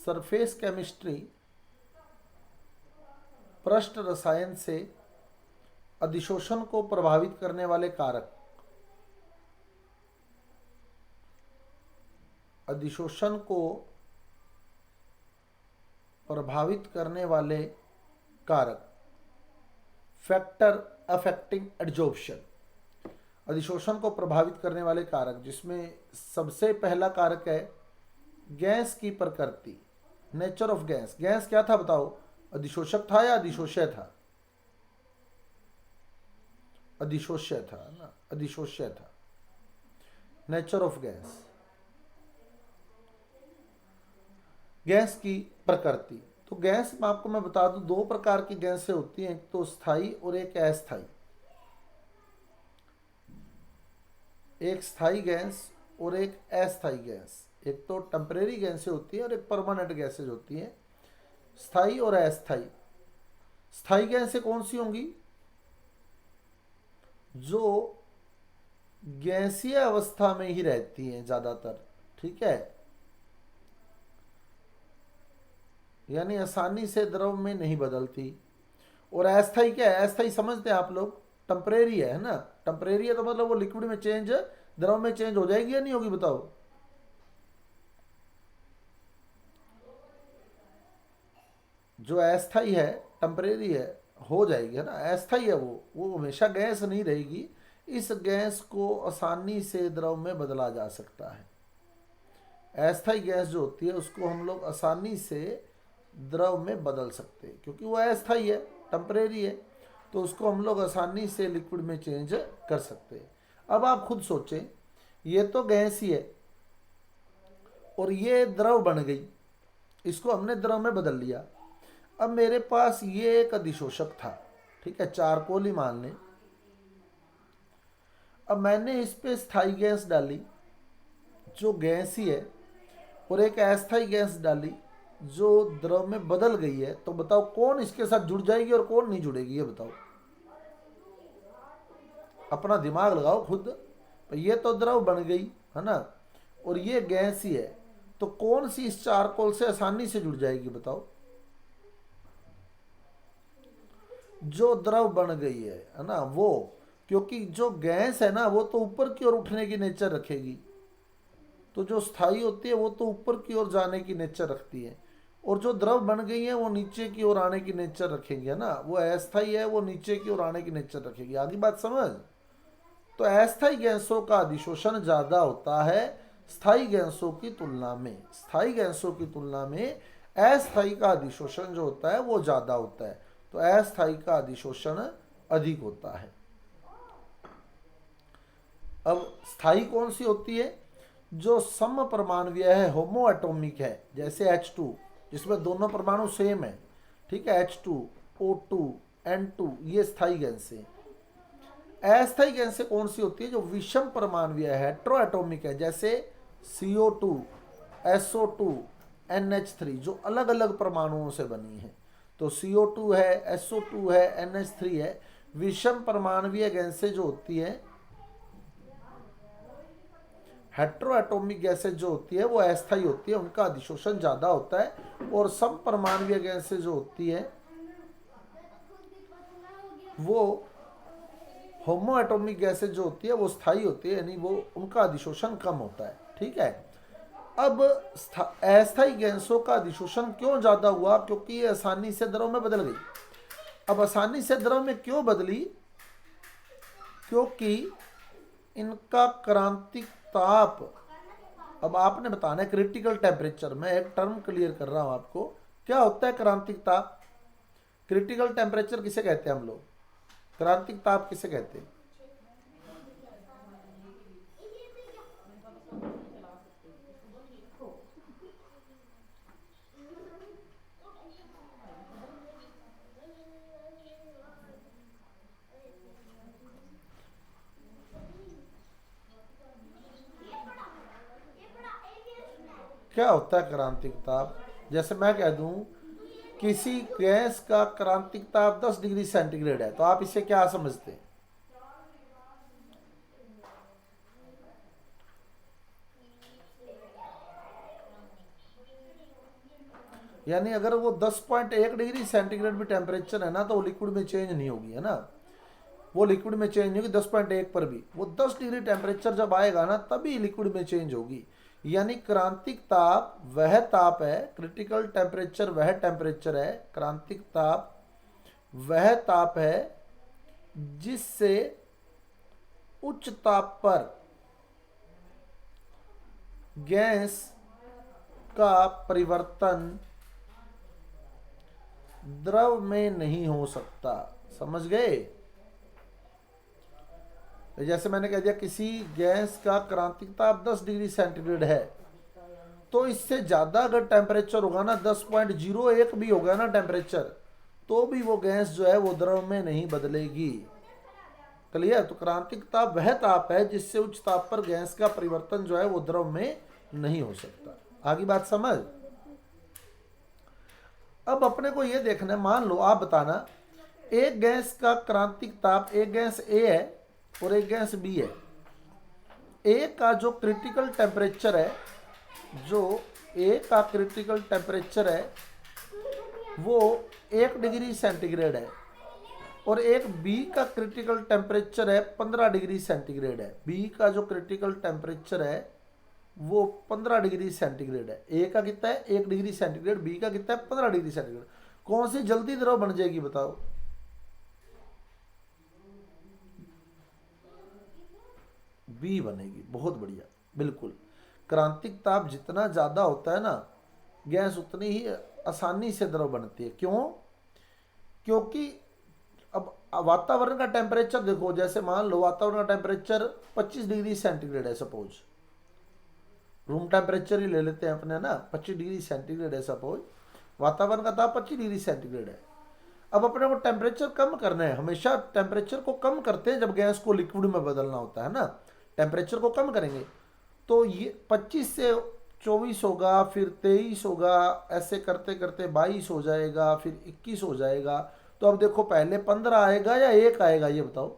Surface chemistry पृष्ठ रसायन से अधिशोषण को प्रभावित करने वाले कारक। अधिशोषण को प्रभावित करने वाले कारक, फैक्टर अफेक्टिंग एड्जॉर्प्शन। अधिशोषण को प्रभावित करने वाले कारक, जिसमें सबसे पहला कारक है गैस की प्रकृति, नेचर ऑफ गैस। गैस क्या था बताओ? अधिशोषक था या अधिशोष्य था? अधिशोष्य था ना, अधिशोष्य था। नेचर ऑफ गैस, गैस की प्रकृति। तो गैस में आपको मैं बता दूं, दो प्रकार की गैसें होती हैं, एक तो स्थायी और एक अस्थायी। एक स्थायी गैस और एक अस्थायी गैस। एक तो टेम्परेरी गैसें होती हैं और एक परमानेंट गैसेज होती हैं, स्थायी और अस्थायी। स्थायी गैसें कौन सी होंगी? जो गैसीय अवस्था में ही रहती हैं ज़्यादातर, ठीक है, यानी आसानी से द्रव में नहीं बदलती। और अस्थायी क्या है? अस्थायी समझते हैं आप लोग, टेम्परेरी है ना। टेम्परेरी है तो मतलब वो लिक्विड में चेंज, द्रव में चेंज हो जाएगी या नहीं होगी बताओ? जो अस्थायी है, टेम्परेरी है, हो जाएगी, है ना। अस्थायी है वो हमेशा गैस नहीं रहेगी। इस गैस को आसानी से द्रव में बदला जा सकता है। अस्थायी गैस जो होती है उसको हम लोग आसानी से द्रव में बदल सकते हैं, क्योंकि वो अस्थायी है, टेम्परेरी है, तो उसको हम लोग आसानी से लिक्विड में चेंज कर सकते हैं। अब आप खुद सोचें, ये तो गैस ही है और ये द्रव बन गई, इसको हमने द्रव में बदल लिया। अब मेरे पास ये एक अधिशोषक था, ठीक है, चारकोल ही मान लें। अब मैंने इस पे स्थायी गैस डाली जो गैस ही है, और एक अस्थायी गैस डाली जो द्रव में बदल गई है। तो बताओ कौन इसके साथ जुड़ जाएगी और कौन नहीं जुड़ेगी? ये बताओ, अपना दिमाग लगाओ खुद। ये तो द्रव बन गई, है ना, और ये गैस ही है, तो कौन सी इस चारकोल से आसानी से जुड़ जाएगी बताओ? जो द्रव बन गई है ना वो। क्योंकि जो गैस है ना वो तो ऊपर की ओर उठने की नेचर रखेगी, तो जो स्थायी होती है वो तो ऊपर की ओर जाने की नेचर रखती है, और जो द्रव बन गई है वो नीचे की ओर आने की नेचर रखेंगे, है ना। वो अस्थायी है, वो नीचे की ओर आने की नेचर रखेगी। आगे बात समझ? तो अस्थायी गैसों का अधिशोषण ज्यादा होता है स्थायी गैसों की तुलना में। स्थायी गैसों की तुलना में अस्थायी का अधिशोषण जो होता है वो ज्यादा होता है, तो अस्थायी का अधिशोषण अधिक होता है। अब स्थायी कौन सी होती है? जो सम परमाणुवीय है, होमो एटोमिक है, जैसे H2, जिसमें दोनों परमाणु सेम है, ठीक है, H2, O2, N2, ये स्थायी गैसें। अस्थायी गैसें कौन सी होती है? जो विषम परमाणुवीय है, हेट्रो एटोमिक है, जैसे CO2, SO2, NH3, जो अलग अलग परमाणुओं से बनी है। तो CO2 है, SO2 है, NH3 है। विषम परमाणुवीय गैसें जो होती है, हेट्रो एटोमिक गैसेज जो होती है वो अस्थायी होती है, उनका अधिशोषण ज़्यादा होता है। और सम परमाणुवीय गैसेज जो होती है वो होमो एटोमिक गैसेज जो होती है वो स्थायी होती है, यानी वो उनका अधिशोषण कम होता है, ठीक है। अब अस्थायी गैसों का अधिशोषण क्यों ज़्यादा हुआ? क्योंकि ये आसानी से द्रव में बदल गई। अब आसानी से द्रव में क्यों बदली? क्योंकि इनका क्रांतिक ताप, अब आपने बताना है क्रिटिकल टेम्परेचर। मैं एक टर्म क्लियर कर रहा हूं आपको, क्या होता है क्रांतिक ताप? क्रिटिकल टेम्परेचर किसे कहते हैं हम लोग? क्रांतिक ताप किसे कहते हैं? क्या होता है क्रांतिक ताप? जैसे मैं कह दूं किसी गैस का क्रांतिक ताप 10 डिग्री सेंटीग्रेड है, तो आप इसे क्या समझते हैं? यानी अगर वो 10.1 डिग्री सेंटीग्रेड भी टेम्परेचर है ना तो वो लिक्विड में चेंज नहीं होगी, है ना, वो लिक्विड में चेंज नहीं होगी 10.1 पर भी, वो 10 डिग्री टेम्परेचर जब आएगा ना तभी लिक्विड में चेंज होगी। यानी क्रांतिक ताप वह ताप है, क्रिटिकल टेम्परेचर वह टेम्परेचर है, क्रांतिक ताप वह ताप है जिससे उच्च ताप पर गैस का परिवर्तन द्रव में नहीं हो सकता। समझ गए? जैसे मैंने कह दिया किसी गैस का क्रांतिक ताप 10 डिग्री सेंटीग्रेड है, तो इससे ज़्यादा अगर टेम्परेचर होगा ना, 10.01 भी होगा ना टेम्परेचर, तो भी वो गैस जो है वो द्रव में नहीं बदलेगी। क्लियर? तो क्रांतिक ताप वह ताप है जिससे उच्च ताप पर गैस का परिवर्तन जो है वो द्रव में नहीं हो सकता। आगे बात समझ? अब अपने को ये देखना है, मान लो आप बताना, एक गैस का क्रांतिक ताप, एक गैस ए है और एक गैस बी है। ए का जो क्रिटिकल टेम्परेचर है, जो ए का क्रिटिकल टेम्परेचर है वो 1 डिग्री सेंटीग्रेड है और एक बी का क्रिटिकल टेम्परेचर है 15 डिग्री सेंटीग्रेड है। बी का जो क्रिटिकल टेम्परेचर है वो 15 डिग्री सेंटीग्रेड है। ए का कितना है? 1 डिग्री सेंटीग्रेड। बी का कितना है? 15 डिग्री सेंटीग्रेड। कौन सी जल्दी द्रव बन जाएगी बताओ? बी बनेगी। बहुत बढ़िया, बिल्कुल। क्रांतिक ताप जितना ज़्यादा होता है ना, गैस उतनी ही आसानी से द्रव बनती है। क्यों? क्योंकि अब वातावरण का टेम्परेचर देखो, जैसे मान लो वातावरण का टेम्परेचर 25 डिग्री सेंटीग्रेड है सपोज, रूम टेम्परेचर ही ले लेते हैं अपने ना, 25 डिग्री सेंटीग्रेड है सपोज, वातावरण का ताप 25 डिग्री सेंटीग्रेड है। अब अपने को टेम्परेचर कम करना है, हमेशा टेम्परेचर को कम करते हैं जब गैस को लिक्विड में बदलना होता है ना, टेम्परेचर को कम करेंगे तो ये 25 से 24 होगा, फिर 23 होगा, ऐसे करते करते 22 हो जाएगा, फिर 21 हो जाएगा। तो अब देखो पहले 15 आएगा या 1 आएगा ये बताओ?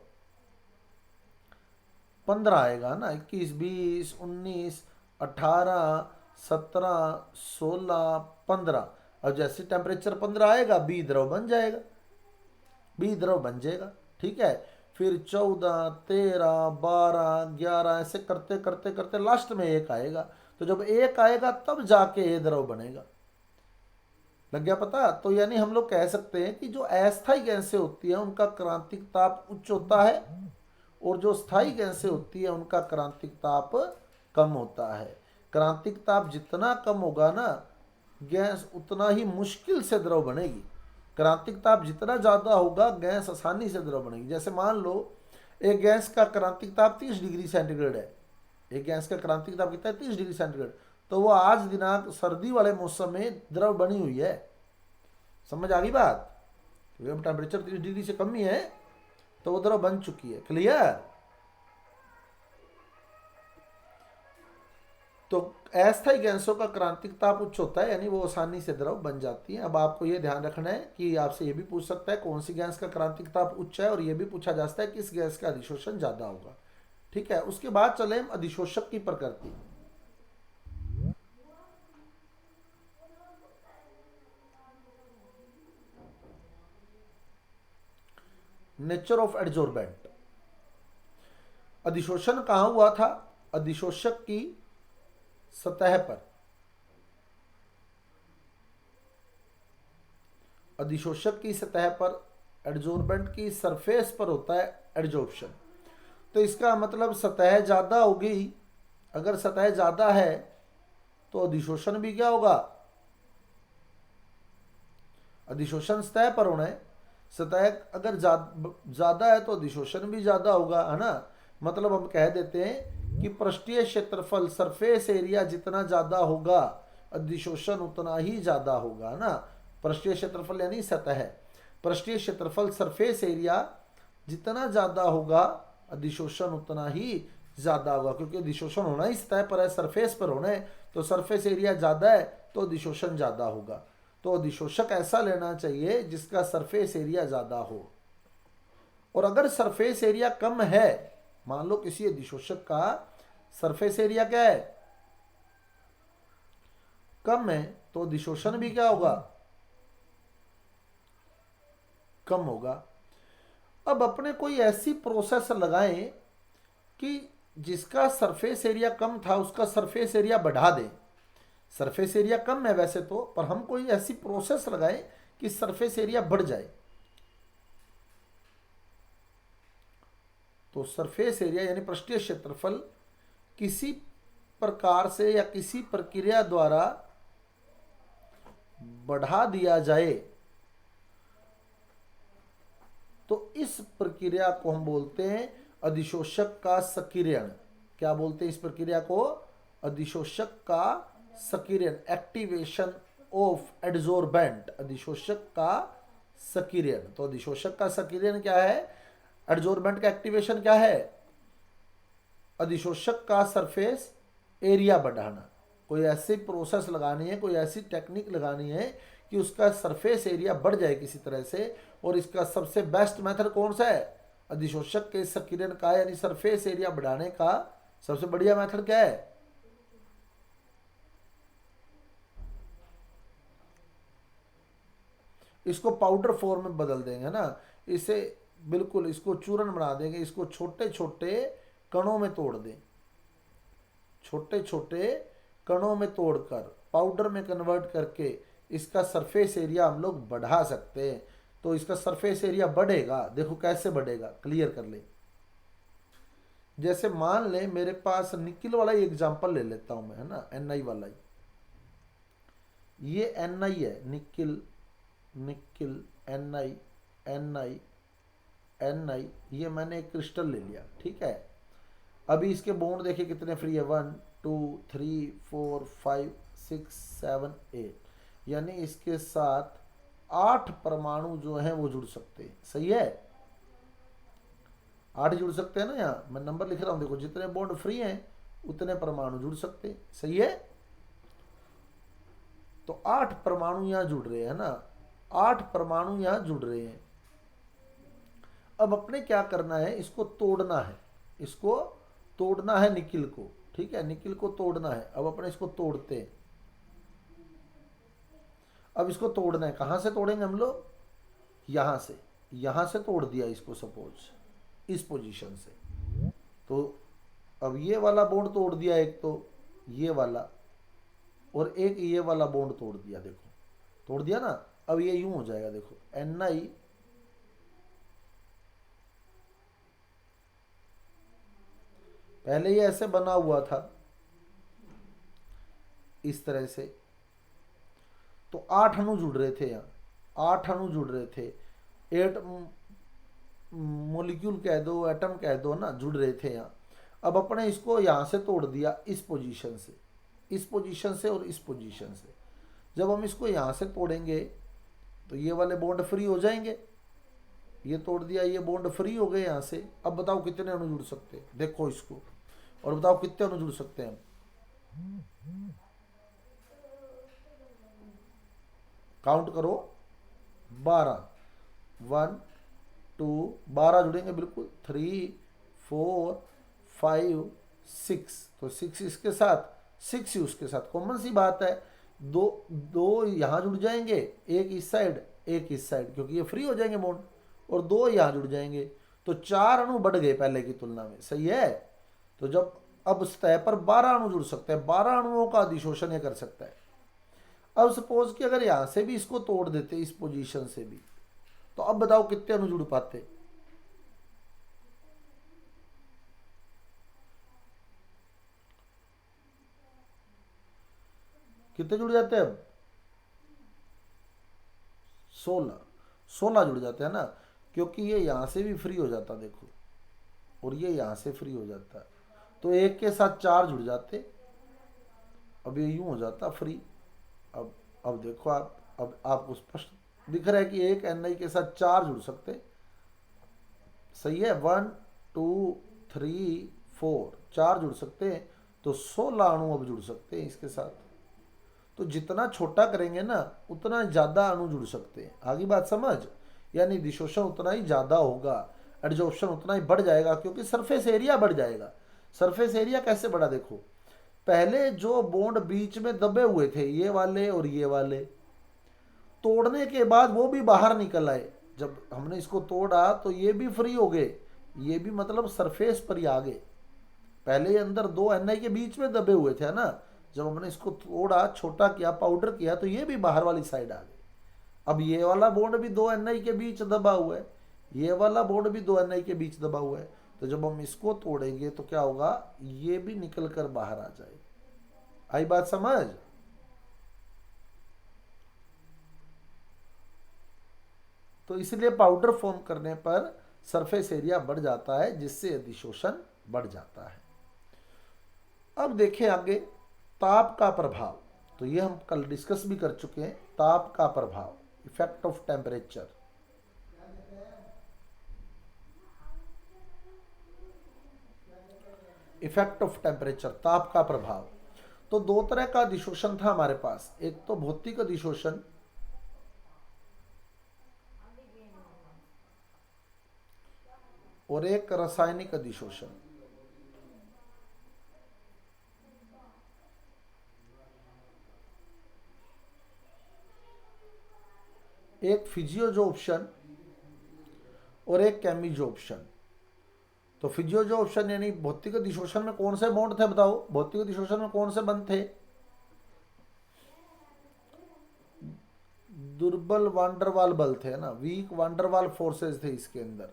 15 आएगा ना, 21, 20, 19, 18, 17, 16, 15। अब जैसे टेम्परेचर 15 आएगा बी द्रव बन जाएगा, बी द्रव बन जाएगा। ठीक है, फिर 14, 13, 12, 11 ऐसे करते करते करते लास्ट में 1 आएगा। तो जब 1 आएगा तब जाके ये द्रव बनेगा। लग गया पता? तो यानी हम लोग कह सकते हैं कि जो अस्थायी गैसें होती हैं उनका क्रांतिक ताप उच्च होता है और जो स्थायी गैसें होती है उनका क्रांतिक ताप कम होता है। क्रांतिक ताप जितना कम होगा ना, गैस उतना ही मुश्किल से द्रव बनेगी। क्रांतिक ताप जितना ज़्यादा होगा गैस आसानी से द्रव बनेगी। जैसे मान लो एक गैस का क्रांतिक ताप 30 डिग्री सेंटीग्रेड है, एक गैस का क्रांतिक ताप कितना है? 30 डिग्री सेंटीग्रेड। तो वो आज दिनांक सर्दी वाले मौसम में द्रव बनी हुई है। समझ आ गई बात? क्योंकि अब टेम्परेचर 30 डिग्री से कम ही है तो वो द्रव बन चुकी है। क्लियर? तो अस्थायी गैसों का क्रांतिक ताप उच्च होता है, यानी वो आसानी से द्रव बन जाती हैं। अब आपको ये ध्यान रखना है कि आपसे ये भी पूछ सकता है कौन सी गैस का क्रांतिक ताप उच्च है, और ये भी पूछा जा सकता है किस गैस का अधिशोषण ज्यादा होगा। ठीक है, उसके बाद चले हम अधिशोषक की प्रकृति। Nature of adsorbent. अधिशोषण कहां हुआ था? अधिशोषक की सतह पर, अधिशोषक की सतह पर, एडजॉर्बेंट की सरफेस पर होता है एडजॉर्प्शन। तो इसका मतलब सतह ज्यादा होगी। अगर सतह ज्यादा है तो अधिशोषण भी क्या होगा? अधिशोषण सतह पर होना है। सतह अगर ज्यादा है तो अधिशोषण भी ज्यादा होगा, है ना। मतलब हम कह देते हैं कि पृष्ठीय क्षेत्रफल, सरफेस एरिया जितना ज्यादा होगा अधिशोषण उतना ही ज्यादा होगा ना। पृष्ठीय क्षेत्रफल यानी सतह, पृष्ठीय क्षेत्रफल सरफेस एरिया जितना ज्यादा होगा अधिशोषण उतना ही ज्यादा होगा, क्योंकि अधिशोषण होना ही सतह पर है, सरफेस पर होना है। तो सरफेस एरिया ज्यादा है तो अधिशोषण ज्यादा होगा। तो अधिशोषक ऐसा लेना चाहिए जिसका सरफेस एरिया ज्यादा हो। और अगर सरफेस एरिया कम है, मान लो किसी अधिशोषक का सरफेस एरिया क्या है? कम है, तो अधिशोषण भी क्या होगा, कम होगा। अब अपने कोई ऐसी प्रोसेस लगाएं कि जिसका सरफेस एरिया कम था उसका सरफेस एरिया बढ़ा दें। सरफेस एरिया कम है वैसे तो, पर हम कोई ऐसी प्रोसेस लगाएं कि सरफेस एरिया बढ़ जाए। तो सरफेस एरिया यानी पृष्ठीय क्षेत्रफल किसी प्रकार से या किसी प्रक्रिया द्वारा बढ़ा दिया जाए तो इस प्रक्रिया को हम बोलते हैं अधिशोषक का सक्रियण। क्या बोलते हैं इस प्रक्रिया को, अधिशोषक का सक्रियण, एक्टिवेशन ऑफ एडजोर्बेंट, अधिशोषक का सक्रियण। तो अधिशोषक का सक्रियण क्या है, एडजोर्बेंट का एक्टिवेशन क्या है, अधिशोषक का सरफेस एरिया बढ़ाना। कोई ऐसी प्रोसेस लगानी है, कोई ऐसी टेक्निक लगानी है कि उसका सरफेस एरिया बढ़ जाए किसी तरह से, और इसका सबसे बेस्ट मेथड कौन सा है, अधिशोषक के सक्रियण का, यानी सरफेस एरिया बढ़ाने का सबसे बढ़िया मेथड क्या है, इसको पाउडर फॉर्म में बदल देंगे ना, इसे बिल्कुल इसको चूर्ण बना देंगे, इसको छोटे छोटे कणों में तोड़ दें, छोटे छोटे कणों में तोड़कर पाउडर में कन्वर्ट करके इसका सरफेस एरिया हम लोग बढ़ा सकते हैं। तो इसका सरफेस एरिया बढ़ेगा, देखो कैसे बढ़ेगा, क्लियर कर ले। जैसे मान ले मेरे पास निकिल वाला ही एग्जांपल ले लेता हूं मैं, है ना, एन आई वाला ही, ये एन आई है, nickel nickel N I N I N I, ये मैंने एक क्रिस्टल ले लिया, ठीक है। अभी इसके बॉन्ड देखिए कितने फ्री है, 1 2 3 4 5 6 7 8, यानी इसके साथ 8 परमाणु जो हैं वो जुड़ सकते हैं, सही है, 8 जुड़ सकते हैं ना, यहाँ मैं नंबर लिख रहा हूं, देखो जितने बॉन्ड फ्री हैं उतने परमाणु जुड़ सकते हैं, सही है। तो 8 परमाणु यहां जुड़ रहे हैं ना, 8 परमाणु यहां जुड़ रहे हैं। अब अपने क्या करना है, इसको तोड़ना है, इसको तोड़ना है निकिल को, ठीक है, निकिल को तोड़ना है। अब अपने इसको तोड़ते हैं, अब इसको तोड़ना है, कहां से तोड़ेंगे हम लोग, यहां से तोड़ दिया इसको, सपोज इस पोजीशन से। तो अब ये वाला बॉन्ड तोड़ दिया एक, तो ये वाला, और एक ये वाला बॉन्ड तोड़ दिया, देखो तोड़ दिया ना। अब ये यूं हो जाएगा, देखो एन आई पहले ये ऐसे बना हुआ था इस तरह से, तो 8 अणु जुड़ रहे थे यहाँ, 8 अणु जुड़ रहे थे, 8 मोलिक्यूल कह दो, एटम कह दो ना, जुड़ रहे थे यहाँ। अब अपने इसको यहाँ से तोड़ दिया, इस पोजीशन से, इस पोजीशन से और इस पोजीशन से। जब हम इसको यहाँ से तोड़ेंगे तो ये वाले बॉन्ड फ्री हो जाएंगे, ये तोड़ दिया, ये बॉन्ड फ्री हो गए यहाँ से। अब बताओ कितने अणु जुड़ सकते हैं, देखो इसको, और बताओ कितने अणु जुड़ सकते हैं हम, काउंट करो, 12, 1 2 12 जुड़ेंगे बिल्कुल, 3 4 5 6, तो 6 इसके साथ, 6 उसके साथ, कॉमन सी बात है, दो यहाँ जुड़ जाएंगे, एक इस साइड एक इस साइड, क्योंकि ये फ्री हो जाएंगे बॉन्ड, और 2 यहाँ जुड़ जाएंगे, तो 4 अणु बढ़ गए पहले की तुलना में, सही है। तो जब अब सतह पर 12 अणु जुड़ सकते हैं, 12 अणुओं का अधिशोषण ये कर सकता है। अब सपोज कि अगर यहां से भी इसको तोड़ देते, इस पोजीशन से भी, तो अब बताओ कितने अणु जुड़ पाते, कितने जुड़ जाते हैं अब, 16 जुड़ जाते हैं ना, क्योंकि ये यहां से भी फ्री हो जाता, देखो, और ये यहां से फ्री हो जाता है, तो एक के साथ 4 जुड़ जाते, अब ये यूं हो जाता फ्री। अब देखो आप, अब आपको स्पष्ट दिख रहा है कि एक एन आई के साथ 4 जुड़ सकते, सही है, 1 2 3 4, 4 जुड़ सकते हैं, तो 16 अणु अब जुड़ सकते हैं इसके साथ। तो जितना छोटा करेंगे ना उतना ज़्यादा अणु जुड़ सकते हैं, आगे बात समझ, यानी अधिशोषण उतना ही ज़्यादा होगा, एडजॉर्प्शन उतना ही बढ़ जाएगा, क्योंकि सरफेस एरिया बढ़ जाएगा। सरफेस एरिया कैसे बढ़ा, देखो पहले जो बॉन्ड बीच में दबे हुए थे, ये वाले और ये वाले, तोड़ने के बाद वो भी बाहर निकल आए। जब हमने इसको तोड़ा तो ये भी फ्री हो गए, ये भी मतलब सरफेस पर ही आ गए। पहले ये अंदर दो एन के बीच में दबे हुए थे ना, जब हमने इसको थोड़ा छोटा किया, पाउडर किया, तो ये भी बाहर वाली साइड आ गए। अब ये वाला बॉन्ड भी दो एन के बीच दबा हुआ है, ये वाला बॉन्ड भी दो एन के बीच दबा हुआ है। तो जब हम इसको तोड़ेंगे तो क्या होगा, ये भी निकल कर बाहर आ जाएगा। आई बात समझ? तो इसलिए पाउडर फॉर्म करने पर सरफेस एरिया बढ़ जाता है, जिससे अधिशोषण बढ़ जाता है। अब देखें आगे ताप का प्रभाव। तो ये हम कल डिस्कस भी कर चुके हैं, ताप का प्रभाव, effect of temperature. Effect of temperature, ताप का प्रभाव। तो दो तरह का अधिशोषण था हमारे पास, एक तो भौतिक अधिशोषण और एक रासायनिक अधिशोषण। एक फिजियोजोप्शन और एक केमिजोप्शन। तो फिजियोजोप्शन यानी भौतिक अधिशोषण में कौन से बॉन्ड थे बताओ, भौतिक अधिशोषण में कौन से बंध थे? दुर्बल वांडरवाल बल थे ना, वीक वांडरवाल फोर्सेस थे इसके अंदर।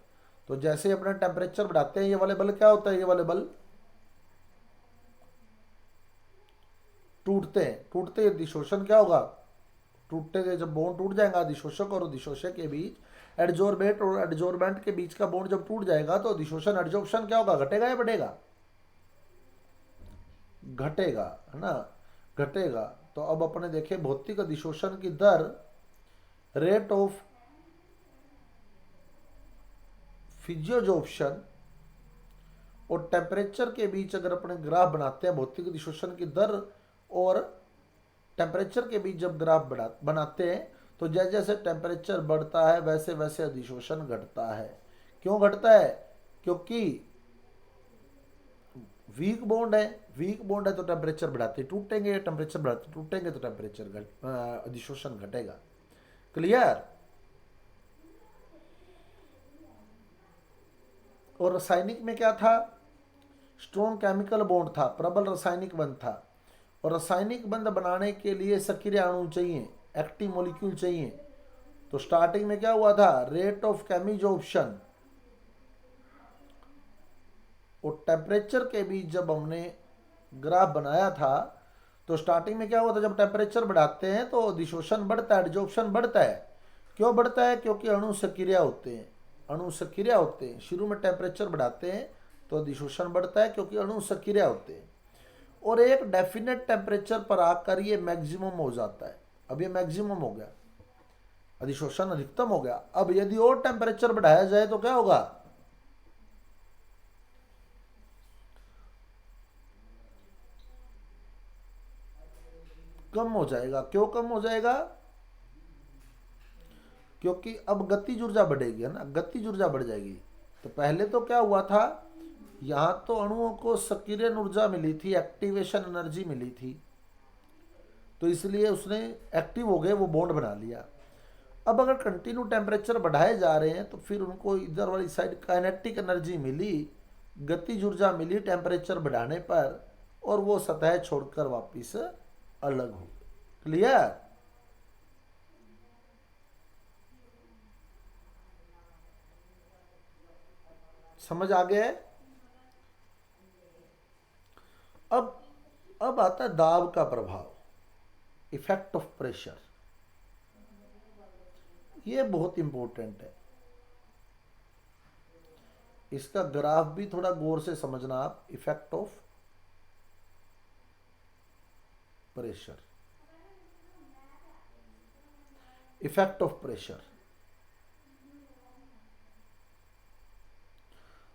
तो जैसे ही अपना टेम्परेचर बढ़ाते हैं, ये वाले बल क्या होता है, ये वाले बल टूटते हैं। टूटते अधिशोषण क्या होगा, टूटते के जब बॉन्ड टूट जाएगा अधिशोषक और अधिशोषक के बीच, एडजोर्बेट और एडजोर्बेंट के बीच का बॉन्ड जब टूट जाएगा तो अधिशोषण एडजोर्प्शन क्या होगा, घटेगा या बढ़ेगा? घटेगा, है ना, घटेगा। तो अब अपने देखे भौतिक अधिशोषण की दर, रेट ऑफ फिजियोजोप्शन और टेम्परेचर के बीच अगर अपने ग्राफ बनाते हैं, भौतिक अधिशोषण की दर और टेम्परेचर के बीच जब ग्राफ बनाते हैं, तो जैसे जैसे टेम्परेचर बढ़ता है वैसे वैसे अधिशोषण घटता है। क्यों घटता है? क्योंकि वीक बॉन्ड है, वीक बॉन्ड है तो टेम्परेचर बढ़ाते टूटेंगे, टेम्परेचर बढ़ाते टूटेंगे तो टेम्परेचर अधिशोषण घटेगा। क्लियर? और रासायनिक में क्या था, स्ट्रॉन्ग केमिकल बॉन्ड था, प्रबल रासायनिक बंध था। और रासायनिक बंध बनाने के लिए सक्रिय अणु चाहिए, एक्टिव मॉलिक्यूल चाहिए। तो स्टार्टिंग में क्या हुआ था, रेट ऑफ केमिजोप्शन और टेम्परेचर के बीच जब हमने ग्राफ बनाया था, तो स्टार्टिंग में क्या हुआ था, जब टेम्परेचर बढ़ाते हैं तो अधिशोषण बढ़ता है, एडजॉर्प्शन बढ़ता है। क्यों बढ़ता है? क्योंकि अणु सक्रिय होते हैं, अणु सक्रिय होते हैं। शुरू में टेम्परेचर बढ़ाते हैं तो अधिशोषण बढ़ता है क्योंकि अणु सक्रिय होते हैं। और एक डेफिनेट टेम्परेचर पर आकर ये मैक्सिमम हो जाता है। अब ये मैक्सिमम हो गया, अधिशोषण अधिकतम हो गया। अब यदि और टेम्परेचर बढ़ाया जाए तो क्या होगा, कम हो जाएगा। क्यों कम हो जाएगा? क्योंकि अब गतिज ऊर्जा बढ़ेगी, है ना, गतिज ऊर्जा बढ़ जाएगी। तो पहले तो क्या हुआ था, यहां तो अणुओं को सक्रियण ऊर्जा मिली थी, एक्टिवेशन एनर्जी मिली थी, तो इसलिए उसने एक्टिव हो गए, वो बॉन्ड बना लिया। अब अगर कंटिन्यू टेम्परेचर बढ़ाए जा रहे हैं तो फिर उनको इधर वाली साइड काइनेटिक एनर्जी मिली, गतिज ऊर्जा मिली टेम्परेचर बढ़ाने पर, और वो सतह छोड़कर वापिस अलग हो। क्लियर? समझ आ गया है? अब आता है दाब का प्रभाव, इफेक्ट ऑफ प्रेशर। ये बहुत इंपॉर्टेंट है, इसका ग्राफ भी थोड़ा गौर से समझना आप। Effect of pressure, effect of pressure.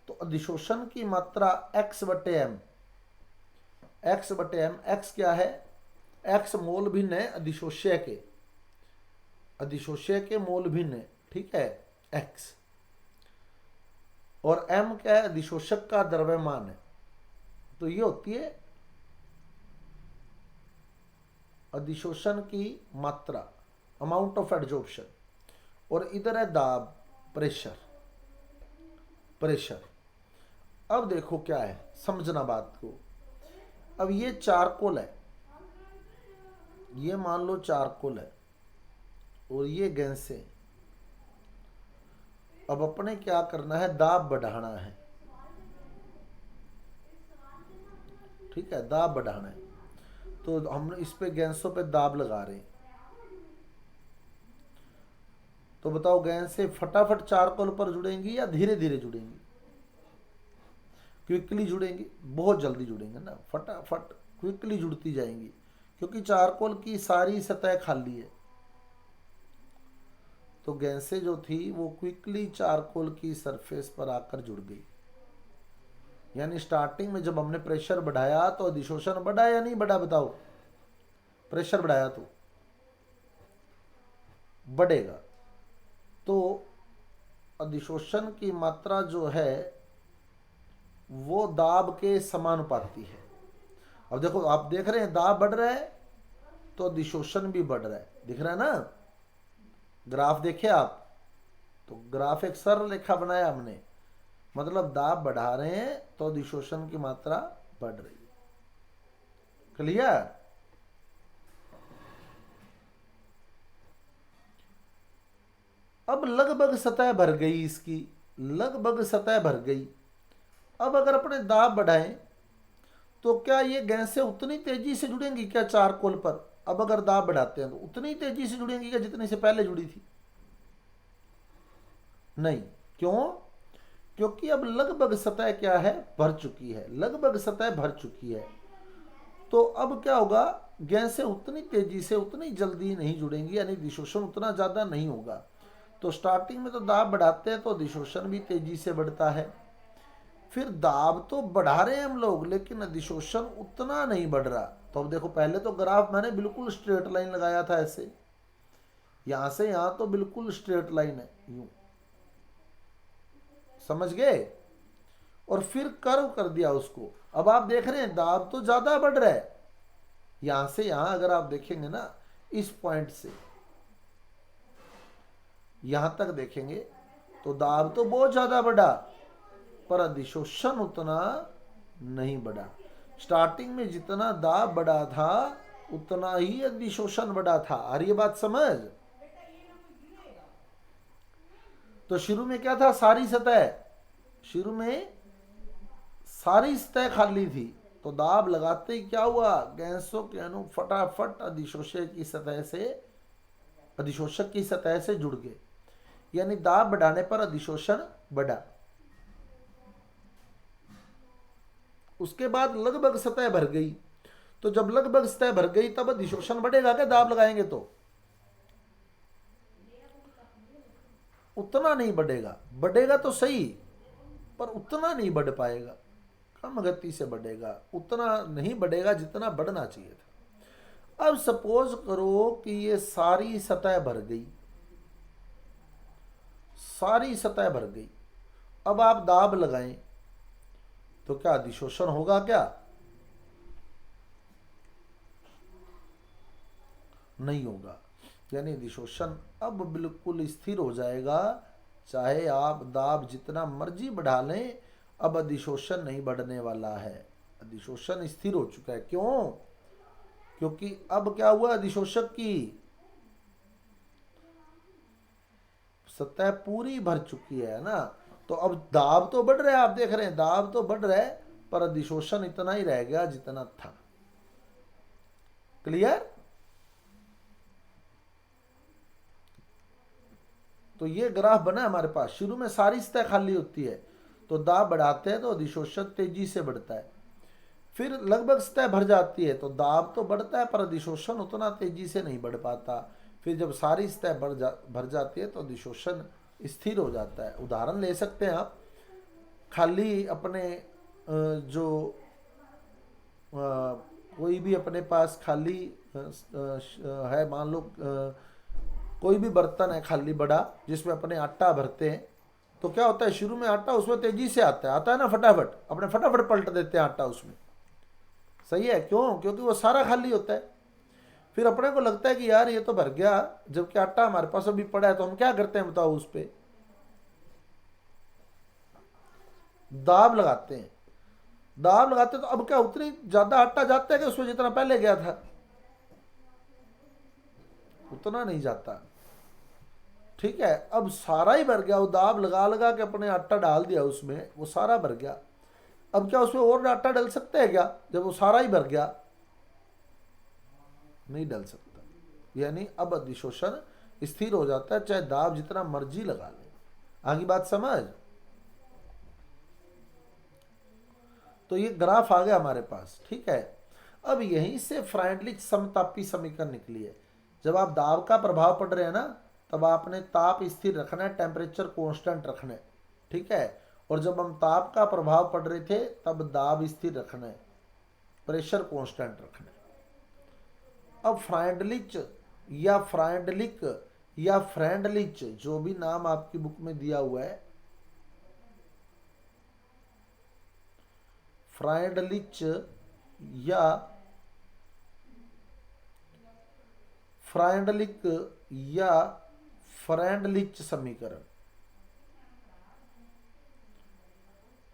तो अधिशोषण की मात्रा x बटे एम, एक्स बटे एम। एक्स क्या है, एक्स मोल भिन्न है अधिशोष्य के, अधिशोष्य के मोल भिन्न है, ठीक है, एक्स। और एम क्या है, अधिशोषक का द्रव्यमान है। तो ये होती है अधिशोषण की मात्रा, अमाउंट ऑफ एड्जॉर्प्शन, और इधर है दाब, प्रेशर। प्रेशर अब देखो क्या है, समझना बात को। अब ये चारकोल है, ये मान लो चारकोल है और ये गैस है। अब अपने क्या करना है, दाब बढ़ाना है। ठीक है, दाब बढ़ाना है, तो हम इस पे गैसों पे दाब लगा रहे हैं। तो बताओ गैसें फटाफट चारकोल पर जुड़ेंगी या धीरे धीरे जुड़ेंगी? क्विकली जुड़ेंगी, बहुत जल्दी जुड़ेंगे ना, फटाफट क्विकली जुड़ती जाएंगी, क्योंकि चारकोल की सारी सतह खाली है। तो गैसें जो थी वो क्विकली चारकोल की सरफेस पर आकर जुड़ गई। यानी स्टार्टिंग में जब हमने प्रेशर बढ़ाया तो अधिशोषण बढ़ा या नहीं बढ़ा? बताओ, प्रेशर बढ़ाया तो बढ़ेगा। तो अधिशोषण की मात्रा जो है वो दाब के समानुपाती है। अब देखो, आप देख रहे हैं दाब बढ़ रहा है तो अधिशोषण भी बढ़ रहा है, दिख रहा है ना? ग्राफ देखे आप, तो ग्राफ एक सरल रेखा बनाया हमने, मतलब दाब बढ़ा रहे हैं तो अधिशोषण की मात्रा बढ़ रही है। क्लियर? अब लगभग सतह भर गई इसकी, लगभग सतह भर गई। अब अगर अपने दाब बढ़ाएं तो क्या ये गैसें उतनी तेजी से जुड़ेंगी क्या चारकोल पर? अब अगर दाब बढ़ाते हैं तो उतनी तेजी से जुड़ेंगी क्या जितनी से पहले जुड़ी थी? नहीं। क्यों? क्योंकि अब लगभग सतह क्या है, भर चुकी है, लगभग सतह भर चुकी है। तो अब क्या होगा, गैसें उतनी तेजी से, उतनी जल्दी नहीं जुड़ेंगी, यानी अधिशोषण उतना ज्यादा नहीं होगा। तो स्टार्टिंग में तो दाब बढ़ाते हैं तो अधिशोषण भी तेजी से बढ़ता है। फिर दाब तो बढ़ा रहे हैं हम लोग, लेकिन अधिशोषण उतना नहीं बढ़ रहा। तो अब देखो, पहले तो ग्राफ मैंने बिल्कुल स्ट्रेट लाइन लगाया था ऐसे, यहां से यहां तो बिल्कुल स्ट्रेट लाइन है, यूं, समझ गए? और फिर कर्व कर दिया उसको। अब आप देख रहे हैं दाब तो ज्यादा बढ़ रहा है, यहां से यहां अगर आप देखेंगे ना, इस पॉइंट से यहां तक देखेंगे तो दाब तो बहुत ज्यादा बढ़ा, पर अधिशोषण उतना नहीं बढ़ा। स्टार्टिंग में जितना दाब बढ़ा था उतना ही अधिशोषण बढ़ा था। आ रही है बात समझ? तो शुरू में क्या था, सारी सतह, शुरू में सारी सतह खाली थी, तो दाब लगाते ही क्या हुआ, गैसों के अणु फटाफट अधिशोषक की सतह से जुड़ गए। यानी दाब बढ़ाने पर अधिशोषण बढ़ा। उसके बाद लगभग सतह भर गई। तो जब लगभग सतह भर गई तब अधिशोषण बढ़ेगा क्या दाब लगाएंगे तो? उतना नहीं बढ़ेगा, बढ़ेगा तो सही पर उतना नहीं बढ़ पाएगा, कम गति से बढ़ेगा, उतना नहीं बढ़ेगा जितना बढ़ना चाहिए था। अब सपोज करो कि ये सारी सतह भर गई, सारी सतह भर गई। अब आप दाब लगाएं तो क्या अधिशोषण होगा क्या? नहीं होगा। यानी अधिशोषण अब बिल्कुल स्थिर हो जाएगा, चाहे आप दाब जितना मर्जी बढ़ा लें, अब अधिशोषण नहीं बढ़ने वाला है, अधिशोषण स्थिर हो चुका है। क्यों? क्योंकि अब क्या हुआ, अधिशोषक की सतह पूरी भर चुकी है ना। तो अब दाब तो बढ़ रहा है, आप देख रहे हैं दाब तो बढ़ रहा है, पर अधिशोषण इतना ही रह गया जितना था। क्लियर? तो ये ग्राफ बना हमारे पास, शुरू में सारी सतह खाली होती है तो दाब बढ़ाते हैं तो अधिशोषण तेजी से बढ़ता है। फिर लगभग सतह भर जाती है तो दाब तो बढ़ता है पर अधिशोषण उतना तेजी से नहीं बढ़ पाता। फिर जब सारी सतह भर जाती है तो अधिशोषण स्थिर हो जाता है। उदाहरण ले सकते हैं आप, खाली अपने जो कोई भी अपने पास खाली है, मान लो कोई भी बर्तन है खाली बड़ा जिसमें अपने आटा भरते हैं, तो क्या होता है, शुरू में आटा उसमें तेजी से आता है ना, फटाफट अपने फटाफट पलट देते हैं आटा उसमें, सही है? क्यों? क्योंकि वो सारा खाली होता है। फिर अपने को लगता है कि यार ये तो भर गया, जबकि आटा हमारे पास अभी पड़ा है, तो हम क्या करते हैं बताओ, उस पर दाब लगाते हैं। दाब लगाते तो अब क्या उतनी ज्यादा आटा जाता है कि उसमें जितना पहले गया था उतना नहीं जाता। ठीक है, अब सारा ही भर गया, वो दाब लगा लगा के अपने आटा डाल दिया उसमें, वो सारा भर गया। अब क्या उसमें और आटा डल सकता है क्या, जब वो सारा ही भर गया? नहीं डल सकता। यानी अब अधिशोषण स्थिर हो जाता है, चाहे दाब जितना मर्जी लगा ले। आगे बात समझ? तो ये ग्राफ आ गया हमारे पास। ठीक है, अब यहीं से फ्राइडलिच समतापी समीकरण निकली है। जब आप दाब का प्रभाव पड़ रहे हैं ना, तब आपने ताप स्थिर रखना है, टेम्परेचर कांस्टेंट रखना है। ठीक है, और जब हम ताप का प्रभाव पड़ रहे थे तब दाब स्थिर रखना है, प्रेशर कांस्टेंट रखना है। अब फ्राइडलिच या फ्राइडलिक या फ्रेंडलिच, जो भी नाम आपकी बुक में दिया हुआ है, फ्राइडलिच या फ्राइडलिक या फ्रेंडलिच समीकरण,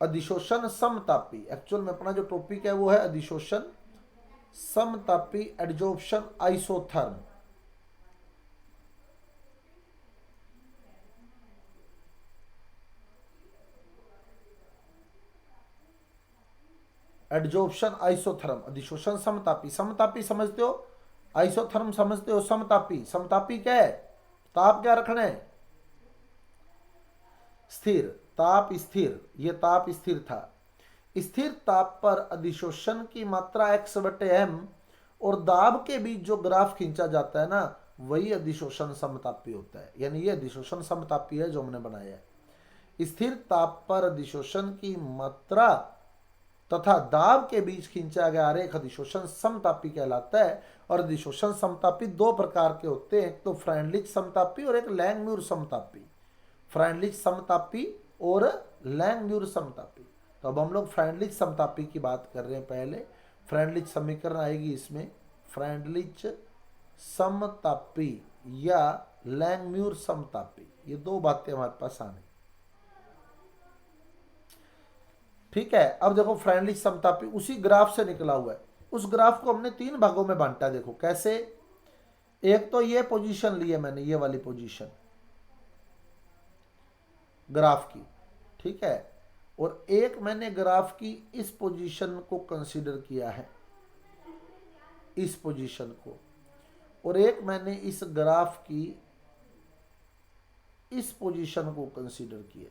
अधिशोषण समतापी। एक्चुअल में अपना जो टॉपिक है वो है अधिशोषण समतापी, एडजॉर्प्शन आइसोथर्म। एडजॉर्प्शन आइसोथर्म, अधिशोषण समतापी। समतापी समझते हो, आइसोथर्म समझते हो। समतापी, समतापी क्या है? ताप क्या रखना है? स्थिर। ताप स्थिर, ये ताप स्थिर था। स्थिर ताप पर अधिशोषण की मात्रा x/m और दाब के बीच जो ग्राफ खींचा जाता है ना, वही अधिशोषण समतापी होता है। यानी ये अधिशोषण समतापी है जो हमने बनाया है। स्थिर ताप पर अधिशोषण की मात्रा तथा दाब के बीच खींचा गया आरेख अधिशोषण समतापी कहलाता है। और अधिशोषण समतापी दो प्रकार के होते हैं, एक तो फ्राइडलिच समतापी और एक लैंगम्यूर समतापी। फ्राइडलिच समतापी और लैंगम्यूर समतापी। तो अब हम लोग फ्राइडलिच समतापी की बात कर रहे हैं। पहले फ्राइडलिच समीकरण आएगी इसमें, फ्राइडलिच समतापी या लैंगम्यूर समतापी, ये दो बातें हमारे पास आनी। ठीक है, अब देखो फ्राइडलिच समतापी उसी ग्राफ से निकला हुआ है। उस ग्राफ को हमने तीन भागों में बांटा। देखो कैसे, एक तो ये पोजीशन ली है मैंने, ये वाली पोजीशन ग्राफ की। ठीक है, और एक मैंने ग्राफ की इस पोजीशन को कंसीडर किया है, इस पोजीशन को, और एक मैंने इस ग्राफ की इस पोजीशन को कंसीडर किया,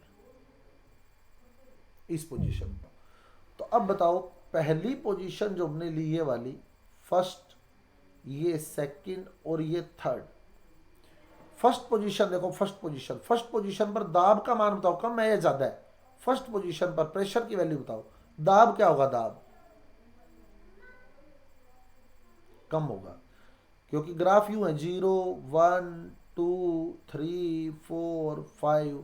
इस पोजीशन को। तो अब बताओ, पहली पोजीशन जो हमने ली ये वाली, फर्स्ट, ये सेकंड और ये थर्ड। फर्स्ट पोजीशन देखो, फर्स्ट पोजीशन पर दाब का मान बताओ, कम है या ज्यादा है? फर्स्ट पोजीशन पर प्रेशर की वैल्यू बताओ, दाब क्या होगा? दाब कम होगा, क्योंकि ग्राफ यूं है 0 1 2 3 4 5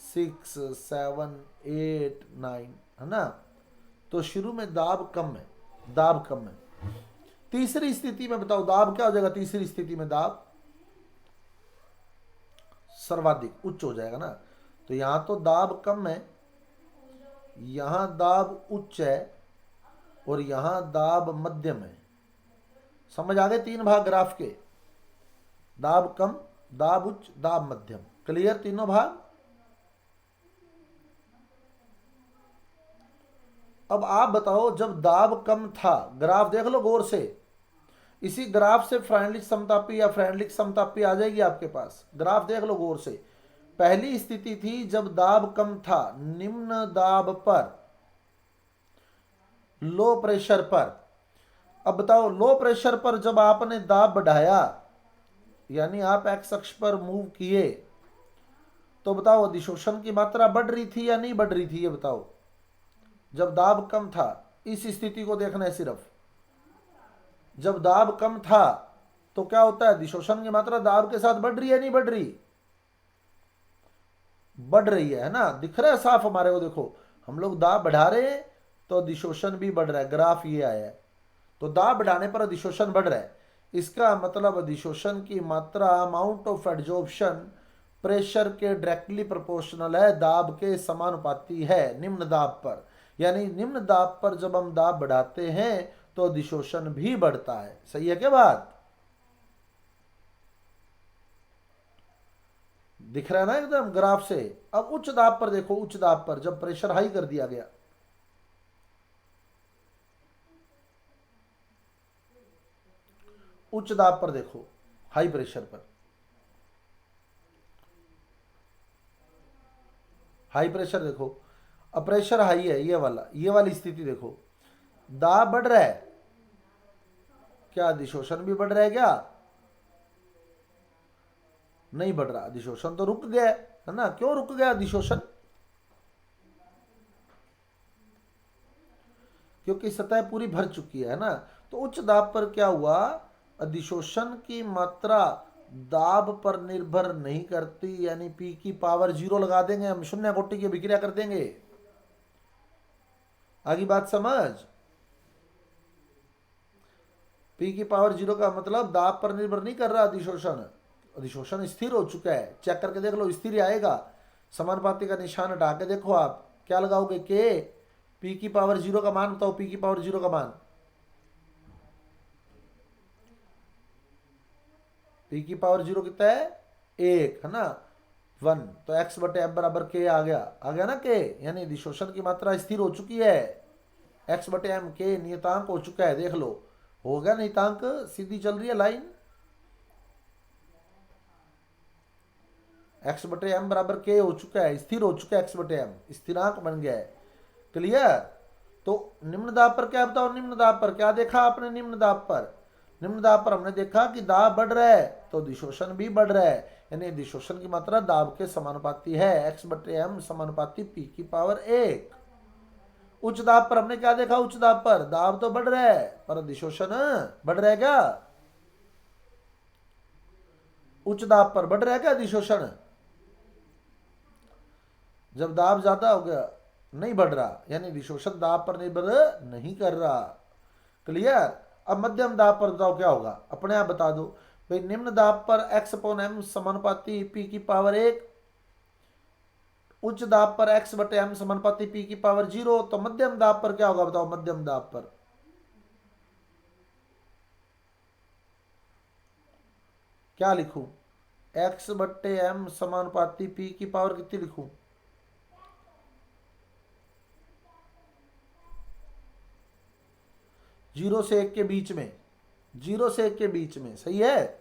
6 7 8 9, है ना? तो शुरू में दाब कम है, दाब कम है। तीसरी स्थिति में बताओ दाब क्या हो जाएगा? तीसरी स्थिति में दाब सर्वाधिक उच्च हो जाएगा ना। तो यहां तो दाब कम है, यहां दाब उच्च है, और यहां दाब मध्यम है। समझ आ गए? तीन भाग ग्राफ के, दाब कम, दाब उच्च, दाब मध्यम। क्लियर तीनों भाग? अब आप बताओ, जब दाब कम था, ग्राफ देख लो गौर से, इसी ग्राफ से फ्राइडलिच समतापी या फ्रेंडलिच समतापी आ जाएगी आपके पास। ग्राफ देख लो गौर से। पहली स्थिति थी जब दाब कम था, निम्न दाब पर, लो प्रेशर पर। अब बताओ, लो प्रेशर पर जब आपने दाब बढ़ाया, यानी आप एक्स अक्ष पर मूव किए, तो बताओ अधिशोषण की मात्रा बढ़ रही थी या नहीं बढ़ रही थी? ये बताओ। जब दाब कम था, इस स्थिति को देखना है सिर्फ। जब दाब कम था तो क्या होता है? अधिशोषण की मात्रा दाब के साथ बढ़ रही है नहीं बढ़ रही? बढ़ रही है ना? दिख रहा है साफ हमारे को? देखो, हम लोग दाब बढ़ा रहे हैं तो अधिशोषण भी बढ़ रहा है। ग्राफ ये आया है, तो दाब बढ़ाने पर अधिशोषण बढ़ रहा है। इसका मतलब अधिशोषण की मात्रा अमाउंट ऑफ एड्जॉर्प्शन प्रेशर के डायरेक्टली प्रोपोर्शनल है, दाब के समानुपाती है निम्न दाब पर। यानी निम्न दाब पर जब हम दाब बढ़ाते हैं तो अधिशोषण भी बढ़ता है। सही है क्या बात? दिख रहा है ना एकदम ग्राफ से। अब उच्च दाब पर देखो, उच्च दाब पर जब प्रेशर हाई कर दिया गया, उच्च दाब पर देखो, हाई प्रेशर पर, हाई प्रेशर देखो, अब प्रेशर हाई है, ये वाली स्थिति देखो, दाब बढ़ रहा है, क्या अधिशोषण भी बढ़ रहा है क्या? नहीं बढ़ रहा, अधिशोषण तो रुक गया है ना। क्यों रुक गया अधिशोषण? क्योंकि सतह पूरी भर चुकी है ना। तो उच्च दाब पर क्या हुआ, अधिशोषण की मात्रा दाब पर निर्भर नहीं करती, यानी पी की पावर 0 लगा देंगे हम, शून्य कोटि की अभिक्रिया कर देंगे। आगे बात समझ? पी की पावर 0 का मतलब दाब पर निर्भर नहीं कर रहा अधिशोषण। अधिशोषण स्थिर हो चुका है, चेक करके देख लो, स्थिर आएगा। समानुपाती का निशान हटा के देखो, आप क्या लगाओगे, के पी की पावर 0 का मान बताओ, पी की पावर 0 का मान, पी की पावर 0 कितना है, 1 है ना, 1। तो एक्स बटे एफ बराबर के आ गया, ना के, यानी अधिशोषण की मात्रा स्थिर हो चुकी है। एक्स बटे एम के नियतांक हो चुका है, देख लो, हो गया नियतांक, सीधी चल रही है लाइन। एक्स बटे एम बराबर के हो चुका है, स्थिर हो चुका है, एक्स बटे एम स्थिरांक बन गया है। क्लियर? तो निम्न दाब पर क्या बताओ, निम्न दाब पर क्या देखा आपने? निम्न दाब पर, निम्न दाब पर हमने देखा कि दाब बढ़ रहा है तो अधिशोषण भी बढ़ रहा है, यानी अधिशोषण की मात्रा दाब के समानुपाती है, एक्स बटे एम समानुपाती पी की पावर 1। उच्च दाब पर हमने क्या देखा, उच्च दाब पर दाब तो बढ़ रहा है पर अधिशोषण बढ़ रहा है क्या? उच्च दाब पर बढ़ रहा है क्या अधिशोषण? जब दाब ज्यादा हो गया नहीं बढ़ रहा, यानी अधिशोषण दाब पर निर्भर नहीं कर रहा। क्लियर? अब मध्यम दाब पर बताओ क्या होगा, अपने आप बता दो भाई। निम्न दाब पर एक्स अपॉन एम समानुपाती पी की पावर 1, उच्च दाब पर एक्स बटे एम समानुपाती पी की पावर 0। तो मध्यम दाब पर क्या होगा बताओ, मध्यम दाब पर क्या लिखूं? एक्स बट्टे एम समानुपाती पी की पावर कितनी लिखूं? 0 से 1 के बीच में, 0 से 1 के बीच में, सही है?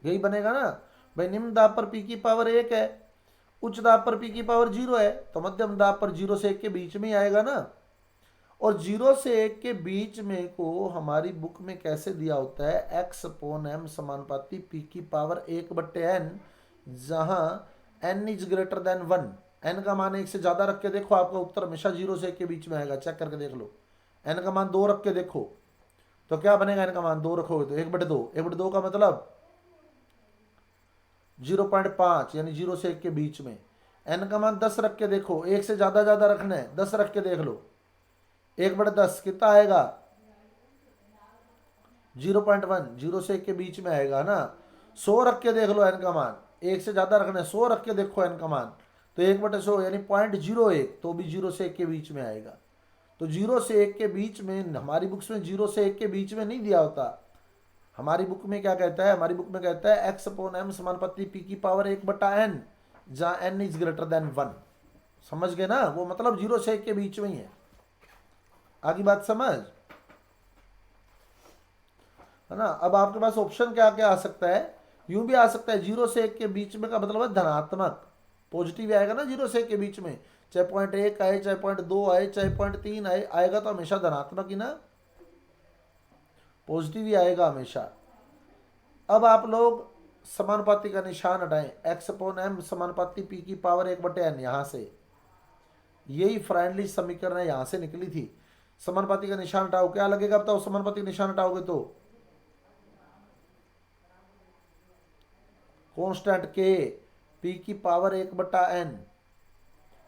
यही बनेगा ना भाई। निम्न दाब पर पी की पावर 1 है, उच्च दाब पर पी की पावर 0 है, तो मध्यम दाब पर 0 से 1 के बीच में ही आएगा ना। और 0 से 1 के बीच में को हमारी बुक में कैसे दिया होता है, एक्स अपोन एम समानुपाती पी की पावर 1 बट्टे एन, जहां N is greater than 1। N का मान 1 से ज्यादा रख के देखो, आपका उत्तर हमेशा 0 से 1 के बीच में आएगा, चेक करके देख लो। एन का मान 2 रख के देखो तो क्या बनेगा, एन का मान 2 रखोगे तो 1/2, 1/2 का मतलब 0.5, यानी 0 से 1 के बीच में। एन का मान 10 रख के देखो, 1 से ज्यादा ज्यादा रखना है, 10 रख के देख लो, 1/10 कितना आएगा, 0.1, 0 से 1 के बीच में आएगा ना। 100 रख के देख लो एन का मान, 1 से ज्यादा रखना है, 100 रख के देखो एन का मान, तो 1/100 यानी 0.01, तो भी 0 से 1 के बीच में आएगा। तो 0 से 1 के बीच में, हमारी बुक्स में 0 से 1 के बीच में नहीं दिया होता। हमारी बुक में क्या कहता है, हमारी बुक में कहता है एक्स अपॉन एम समानुपाती पी की पावर 1/n, जहां एन इज ग्रेटर देन 1। समझ गए ना? वो मतलब 0 से 1 के बीच में ही है। आगे बात समझ है ना? अब आपके पास ऑप्शन क्या क्या आ सकता है, यूं भी आ सकता है 0 से 1 के बीच में का मतलब है धनात्मक, पॉजिटिव आएगा ना 0 से 1 के बीच में, चाहे 0.1 आए, चाहे 0.2 आए, चाहे 0.3 आए, आएगा तो हमेशा धनात्मक ही ना, पॉजिटिव ही आएगा हमेशा। अब आप लोग समानुपाती का निशान हटाएं, एक्स अपॉन एम समानुपाती पी की पावर 1/n, यहां से यही फ्रेंडली समीकरण है, यहां से निकली थी। समानुपाती का निशान हटाओ, क्या लगेगा बताओ, समानुपाती का निशान हटाओगे तो कांस्टेंट के पी की पावर 1/n,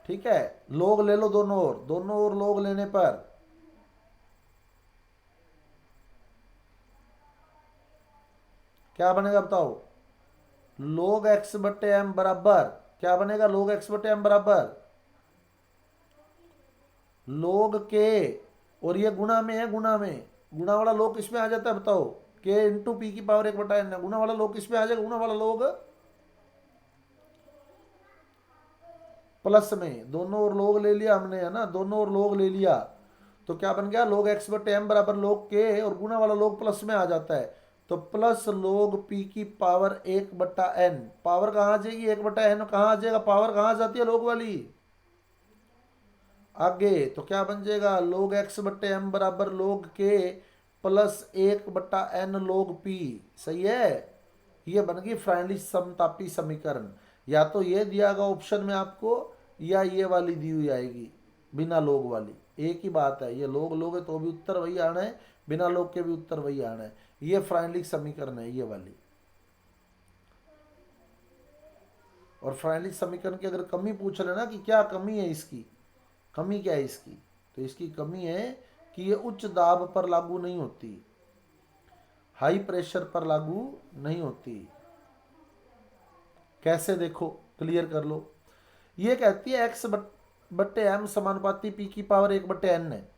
ठीक है। लोग ले लो दोनों ओर, दोनों ओर लोग लेने पर क्या बनेगा बताओ? log x बट्टे एम बराबर क्या बनेगा? log x बट्टे एम बराबर log k, और ये गुणा में है, गुणा में, गुणा वाला log किस में आ जाता है बताओ? k इंटू पी की पावर 1/n है। गुणा वाला log किस में आ जाएगा? गुणा वाला log प्लस में, दोनों ओर log ले लिया हमने, है ना, दोनों ओर log ले लिया, तो क्या बन गया? log x बटे एम बराबर log k, और गुणा वाला log प्लस में आ जाता है, तो प्लस log p की पावर 1/n। पावर कहाँ आ जाएगी? 1/n कहाँ आ जाएगा? पावर कहाँ आ जाती है log वाली? आगे, तो क्या बन जाएगा? log x बट्टे एम बराबर log k plus 1/n log p। सही है? ये बन गई फ्राइनली समतापी समीकरण। या तो ये दिया गया ऑप्शन में आपको, या ये वाली दी हुई आएगी बिना लोग वाली, एक ही बात है। ये लोग लोग है तो भी उत्तर वही आना है, बिना लोग के भी उत्तर वही आना है। ये फ्राइनली समीकरण है ये वाली। और फ्राइनली समीकरण की अगर कमी पूछ लेना कि क्या कमी है इसकी, कमी क्या है इसकी, तो इसकी कमी है कि ये उच्च दाब पर लागू नहीं होती, हाई प्रेशर पर लागू नहीं होती। कैसे? देखो, क्लियर कर लो। ये कहती है x बट्टे एम समानुपाती पी की पावर 1/n है,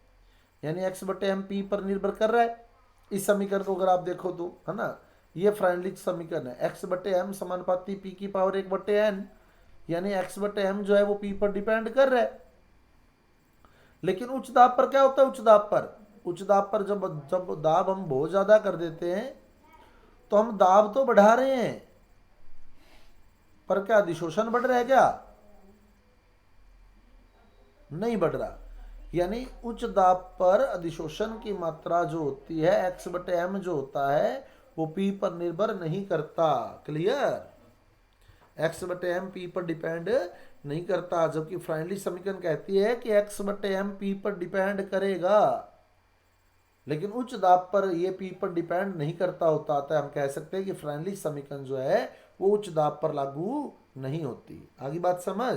यानी x बट्टे एम पी पर निर्भर कर रहा है। इस समीकरण को अगर आप देखो तो, है ना, ये फ्राइनली समीकरण है। x बट्टे एम समानुपाती पी की पावर 1/n, यानी x बट्टे एम जो है वो p पर डिपेंड कर रहा है। लेकिन उच्च दाब पर क्या होता है? उच्च दाब पर जब जब दाब हम बहुत ज्यादा कर देते हैं तो हम दाब तो बढ़ा रहे हैं, पर क्या अधिशोषण बढ़ रहा है? क्या नहीं बढ़ रहा। यानी उच्च दाब पर अधिशोषण की मात्रा जो होती है x बटे एम जो होता है वो p पर निर्भर नहीं करता। क्लियर? x बटे एम p पर डिपेंड नहीं करता, जबकि फ्राइनली समीकरण कहती है कि x बटे एम p पर डिपेंड करेगा, लेकिन उच्च दाब पर ये p पर डिपेंड नहीं करता होता। अतः हम कह सकते हैं कि फ्राइनली समीकरण जो है वो उच्च दाब पर लागू नहीं होती। आगे बात समझ?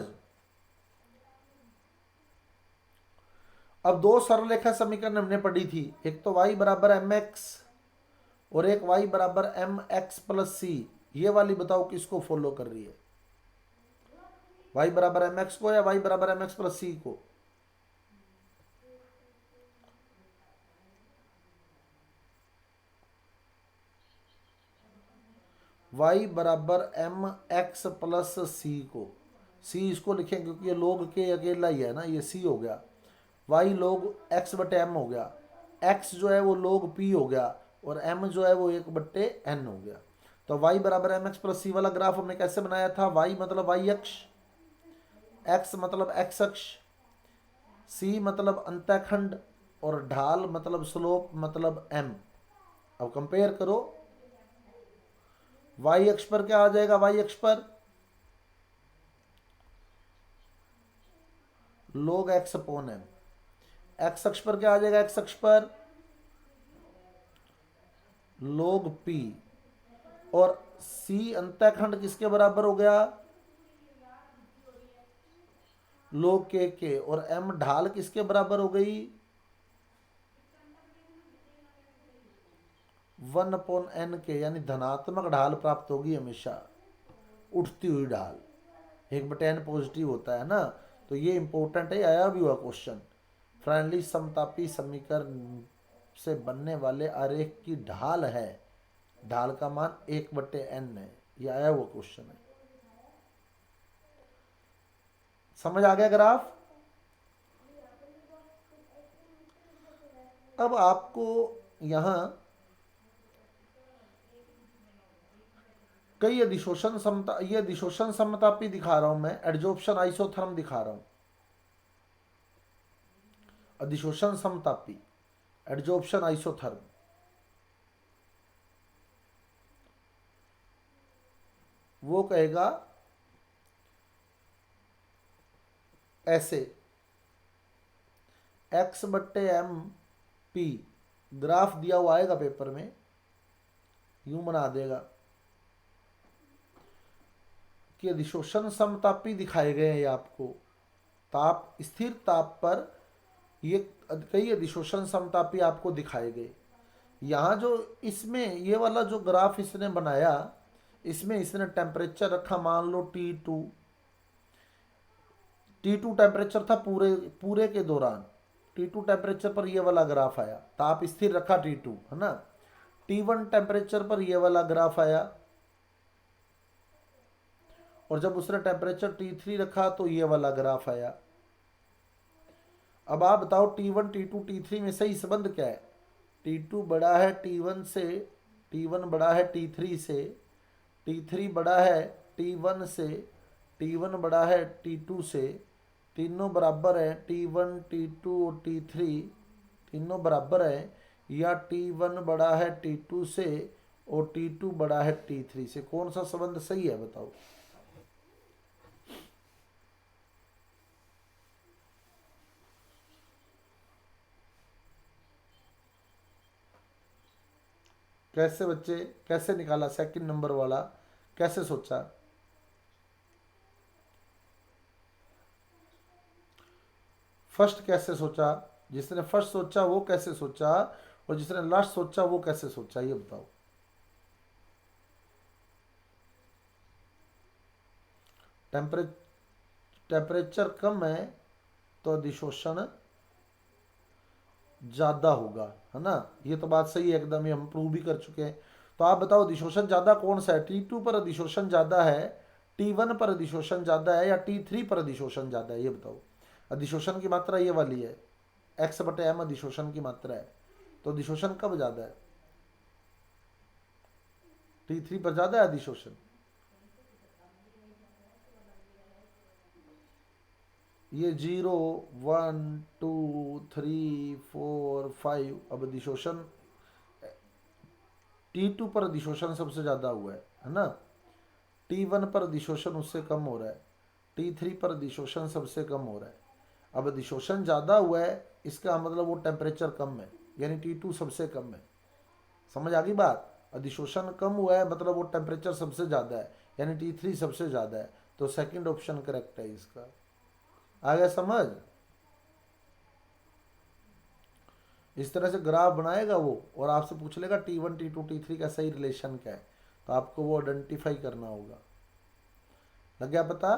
अब दो सरलरेखा समीकरण हमने पढ़ी थी, एक तो y बराबर एम एक्स और एक y बराबर एम एक्स प्लस सी। ये वाली बताओ किसको फॉलो कर रही है? y बराबर एम एक्स को या y बराबर एम एक्स प्लस सी को? y बराबर एम एक्स प्लस सी को। सी इसको लिखेंगे क्योंकि ये लोग के अकेला ही है ना, ये सी हो गया। y लोग x बटे एम हो गया, x जो है वो लोग p हो गया, और m जो है वो 1/n हो गया। तो y बराबर एम एक्स प्लस सी वाला ग्राफ हमने कैसे बनाया था? y मतलब y अक्ष, x मतलब x अक्ष, c मतलब अंतःखंड, और ढाल मतलब स्लोप मतलब m। अब कंपेयर करो, y अक्ष पर क्या आ जाएगा? y अक्ष पर log x upon m, x अक्ष पर क्या आ जाएगा? x अक्ष पर log p, और c अंतःखंड किसके बराबर हो गया? log k के, और m ढाल किसके बराबर हो गई? 1/n के, यानी धनात्मक ढाल प्राप्त होगी हमेशा, उठती हुई ढाल। 1/n पॉजिटिव होता है ना, तो ये इंपॉर्टेंट है, आया भी हुआ क्वेश्चन। फ्राइनली समतापी समीकरण से बनने वाले आरेख की ढाल है, ढाल का मान 1/n है, ये आया हुआ क्वेश्चन है। समझ आ गया ग्राफ? अब आपको यहां कई अधिशोषण समता, ये अधिशोषण समतापी दिखा रहा हूं मैं, एडजॉर्प्शन आइसोथर्म दिखा रहा हूं। अधिशोषण समतापी, एडजॉर्प्शन आइसोथर्म। वो कहेगा ऐसे, x बट्टे एम पी, ग्राफ दिया हुआ आएगा पेपर में, यूं बना देगा कि अधिशोषण समतापी दिखाए गए हैं आपको। ताप, स्थिर ताप पर ये कई अधिशोषण समतापी आपको दिखाए गए। यहाँ जो इसमें ये वाला जो ग्राफ इसने बनाया, इसमें इसने टेम्परेचर रखा मान लो T2। T2 टेम्परेचर था पूरे पूरे के दौरान। T2 टेम्परेचर पर ये वाला ग्राफ आया, ताप स्थिर रखा T2, है ना। T1 टेम्परेचर पर ये वाला ग्राफ आया, और जब उसने टेम्परेचर T3 रखा तो ये वाला ग्राफ आया। अब आप बताओ T1 T2 T3 में सही संबंध क्या है? T2 बड़ा है T1 से, T1 बड़ा है T3 से, T3 बड़ा है T1 से, T1 बड़ा है T2 से। तीनों बराबर है, T1 T2 और T3 तीनों बराबर है, या T1 बड़ा है T2 से और T2 बड़ा है T3 से? कौन सा संबंध सही है बताओ? कैसे बच्चे, कैसे निकाला सेकंड नंबर वाला? कैसे सोचा? फर्स्ट कैसे सोचा? जिसने फर्स्ट सोचा वो कैसे सोचा, और जिसने लास्ट सोचा वो कैसे सोचा, ये बताओ। टेम्परे टेम्परेचर कम है तो अधिशोषण ज्यादा होगा, है ना। ये तो बात सही है एकदम, ये हम प्रूव भी कर चुके हैं। तो आप बताओ अधिशोषण ज्यादा कौन सा है? T2 पर अधिशोषण ज्यादा है, T1 पर अधिशोषण ज्यादा है, या T3 पर अधिशोषण ज्यादा है? ये बताओ। अधिशोषण की मात्रा ये वाली है, X/M अधिशोषण की मात्रा है। तो अधिशोषण कब ज्यादा है? T3 पर ज्यादा है अधिशोषण। ये 0 1 2 3 4 5, अब अधिशोषण T2 पर अधिशोषण सबसे ज्यादा हुआ है ना। T1 पर अधिशोषण उससे कम हो रहा है, T3 पर अधिशोषण सबसे कम हो रहा है। अब अधिशोषण ज्यादा हुआ है, इसका मतलब वो टेम्परेचर कम है, यानी T2 सबसे कम है। समझ आ गई बात? अधिशोषण कम हुआ है मतलब वो टेम्परेचर सबसे ज्यादा है, यानी T3 सबसे ज्यादा है। तो सेकंड ऑप्शन करेक्ट है इसका। आ गया समझ? इस तरह से ग्राफ बनाएगा वो, और आपसे पूछ लेगा T1 T2 T3 का सही रिलेशन क्या है, तो आपको वो आइडेंटिफाई करना होगा। लग गया पता?